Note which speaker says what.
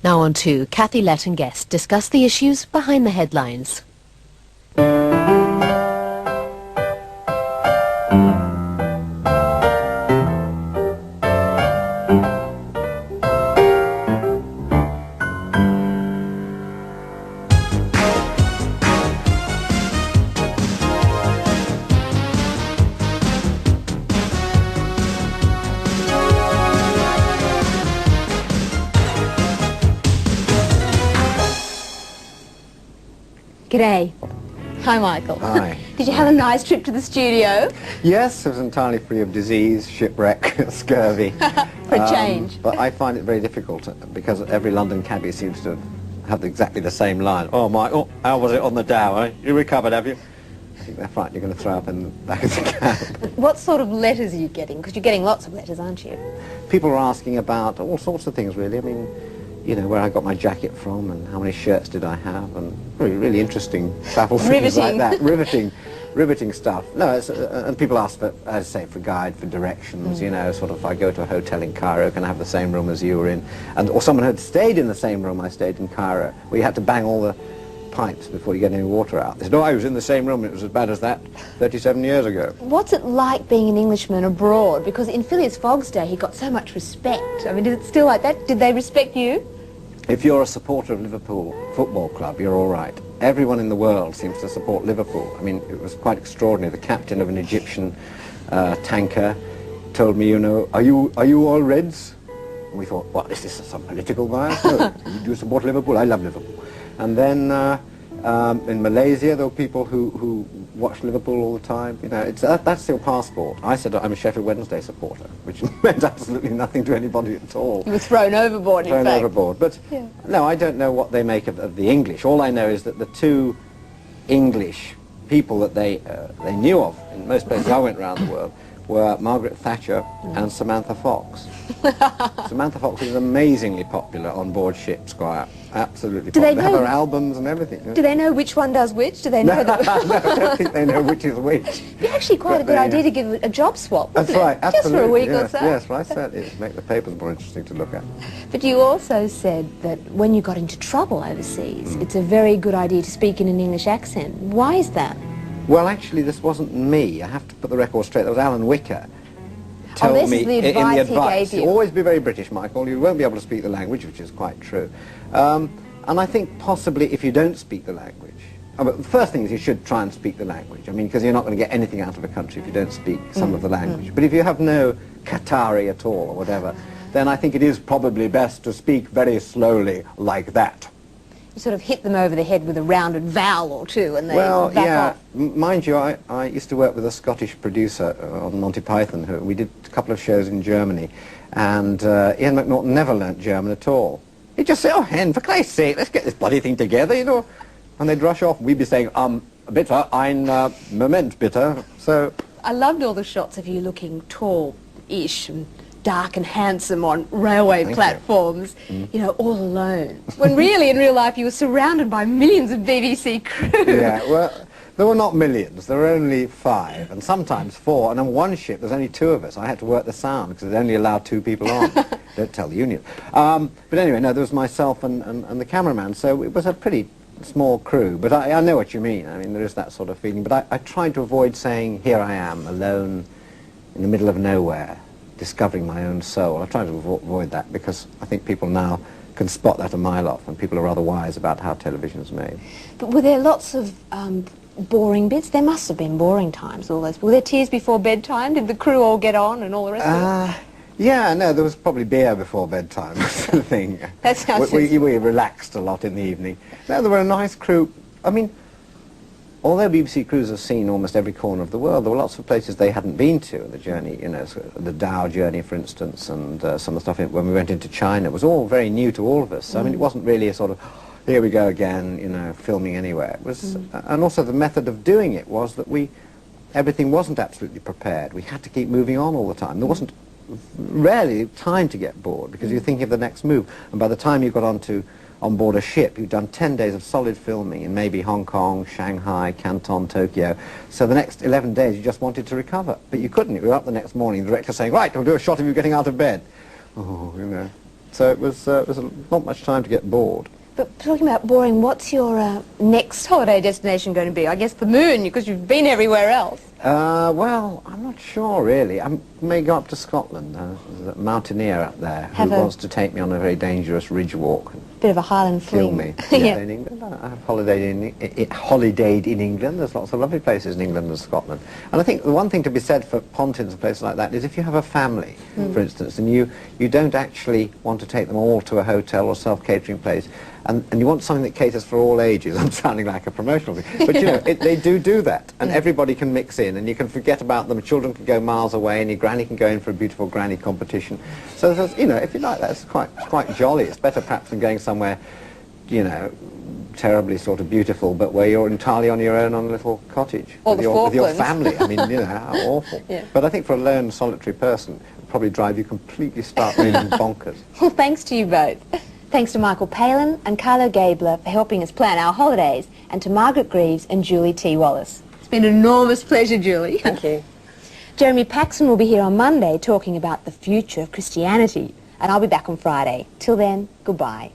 Speaker 1: Now on to Kathy Lett and guests discuss the issues behind the headlines.
Speaker 2: G'day. Hi, Michael.
Speaker 3: Hi.
Speaker 2: Did you have a nice trip to the studio?
Speaker 3: Yes, it was entirely free of disease, shipwreck, scurvy.
Speaker 2: For a change.
Speaker 3: But I find it very difficult because every London cabbie seems to have exactly the same line. Oh, Michael, how was it on the Dow, eh? You recovered, have you? I think they're frightened you're going to throw up in the back of the cab.
Speaker 2: What sort of letters are you getting? Because you're getting lots of letters, aren't you?
Speaker 3: People are asking about all sorts of things, really. I mean, you know, where I got my jacket from and how many shirts did I have, and really, really interesting, baffle things like that. Riveting stuff. No, it's, and people ask for, as I say, for guide, for directions, you know, sort of, if I go to a hotel in Cairo, can I have the same room as you were in? And, or someone had stayed in the same room I stayed in Cairo, where you had to bang all the pipes before you get any water out. They said, oh, I was in the same room, it was as bad as that 37 years ago.
Speaker 2: What's it like being an Englishman abroad? Because in Phileas Fogg's day, he got so much respect. I mean, is it still like that? Did they respect you?
Speaker 3: If you're a supporter of Liverpool Football Club, you're all right. Everyone in the world seems to support Liverpool. I mean, it was quite extraordinary. The captain of an Egyptian tanker told me, you know, are you all Reds? And we thought, what, is this some political bias? No, you do support Liverpool? I love Liverpool. And then in Malaysia, there were people who watched Liverpool all the time. You know, it's, that's your passport. I said I'm a Sheffield Wednesday supporter, which meant absolutely nothing to anybody at all.
Speaker 2: You were thrown overboard, in fact.
Speaker 3: Thrown overboard. But,
Speaker 2: yeah.
Speaker 3: No, I don't know what they make of the English. All I know is that the two English people that they knew of, in most places I went around the world, were Margaret Thatcher and Samantha Fox. Samantha Fox was amazingly popular on board ship, Squire. Absolutely popular. They have her albums and everything.
Speaker 2: Do they know which one does which? Do they know
Speaker 3: no, I don't think they know which is which.
Speaker 2: It's actually quite a good idea to give a job swap,
Speaker 3: That's
Speaker 2: wasn't
Speaker 3: right,
Speaker 2: it?
Speaker 3: absolutely.
Speaker 2: Just for a week
Speaker 3: yes,
Speaker 2: or so.
Speaker 3: Yes, right, certainly. Make the papers more interesting to look at.
Speaker 2: But you also said that when you got into trouble overseas, it's a very good idea to speak in an English accent. Why is that?
Speaker 3: Well, actually, this wasn't me. I have to put the record straight. That was Alan Wicker. Told me
Speaker 2: the
Speaker 3: in the advice,
Speaker 2: he gave you.
Speaker 3: Always be very British, Michael. You won't be able to speak the language, which is quite true. And I think possibly if you don't speak the language, but the first thing is you should try and speak the language. I mean, because you're not going to get anything out of a country if you don't speak some of the language. But if you have no Qatari at all or whatever, then I think it is probably best to speak very slowly like that.
Speaker 2: You sort of hit them over the head with a rounded vowel or two and they back off.
Speaker 3: Mind you, I used to work with a Scottish producer on Monty Python. We did a couple of shows in Germany, and Ian McNaughton never learnt German at all. He'd just say, oh, Hen, for Christ's sake, let's get this bloody thing together, you know. And they'd rush off. We'd be saying, bitte, ein Moment, bitte. So
Speaker 2: I loved all the shots of you looking tall-ish and dark and handsome on railway platforms, you know, all alone. When really, in real life, you were surrounded by millions of BBC crew.
Speaker 3: Yeah, well, there were not millions. There were only 5, and sometimes 4. And on one ship, there's only 2 of us. I had to work the sound because they only allowed 2 people on. Don't tell the union. But anyway, no, there was myself and the cameraman, so it was a pretty small crew. But I know what you mean. I mean, there is that sort of feeling. But I tried to avoid saying, here I am, alone in the middle of nowhere, discovering my own soul. I try to avoid that because I think people now can spot that a mile off, and people are rather wise about how television is made.
Speaker 2: But were there lots of boring bits? There must have been boring times, all those. Were there tears before bedtime? Did the crew all get on and all the rest of it?
Speaker 3: Yeah, no, there was probably beer before bedtime, was the thing.
Speaker 2: That sounds
Speaker 3: we relaxed a lot in the evening. No, there were a nice crew. I mean, although BBC crews have seen almost every corner of the world, there were lots of places they hadn't been to. The journey, you know, the Dow journey, for instance, and some of the stuff when we went into China, it was all very new to all of us. So, I mean, it wasn't really a sort of, here we go again, you know, filming anywhere. It was, and also the method of doing it was that everything wasn't absolutely prepared. We had to keep moving on all the time. There wasn't rarely time to get bored because you're thinking of the next move. And by the time you got on board a ship, you'd done 10 days of solid filming in maybe Hong Kong, Shanghai, Canton, Tokyo. So the next 11 days you just wanted to recover. But you couldn't. You were up the next morning, the director saying, right, we'll do a shot of you getting out of bed. Oh, you know. So it was not much time to get bored.
Speaker 2: But talking about boring, what's your next holiday destination going to be? I guess the moon, because you've been everywhere else.
Speaker 3: Well, I'm not sure really. I may go up to Scotland. There's a mountaineer up there who wants to take me on a very dangerous ridge walk.
Speaker 2: Bit of a Highland
Speaker 3: Kill
Speaker 2: fling.
Speaker 3: me. Yeah, in England. I have holidayed in England. There's lots of lovely places in England and Scotland. And I think the one thing to be said for Pontins and places like that is if you have a family, for instance, and you don't actually want to take them all to a hotel or self-catering place, and you want something that caters for all ages. I'm sounding like a promotional thing. But, you know, they do that. And everybody can mix in, and you can forget about them. Children can go miles away, and your granny can go in for a beautiful granny competition. So, you know, if you like that, it's quite jolly. It's better perhaps than going somewhere, you know, terribly sort of beautiful, but where you're entirely on your own on a little cottage.
Speaker 2: Or
Speaker 3: with your family. I mean, you know, how awful.
Speaker 2: Yeah.
Speaker 3: But I think for a lone, solitary person, it would probably drive you completely startling and bonkers.
Speaker 2: Well, thanks to you both. Thanks to Michael Palin and Carlo Gabler for helping us plan our holidays, and to Margaret Greaves and Julie T. Wallace. It's been an enormous pleasure, Julie.
Speaker 4: Thank you.
Speaker 2: Jeremy Paxson will be here on Monday talking about the future of Christianity, and I'll be back on Friday. Till then, goodbye.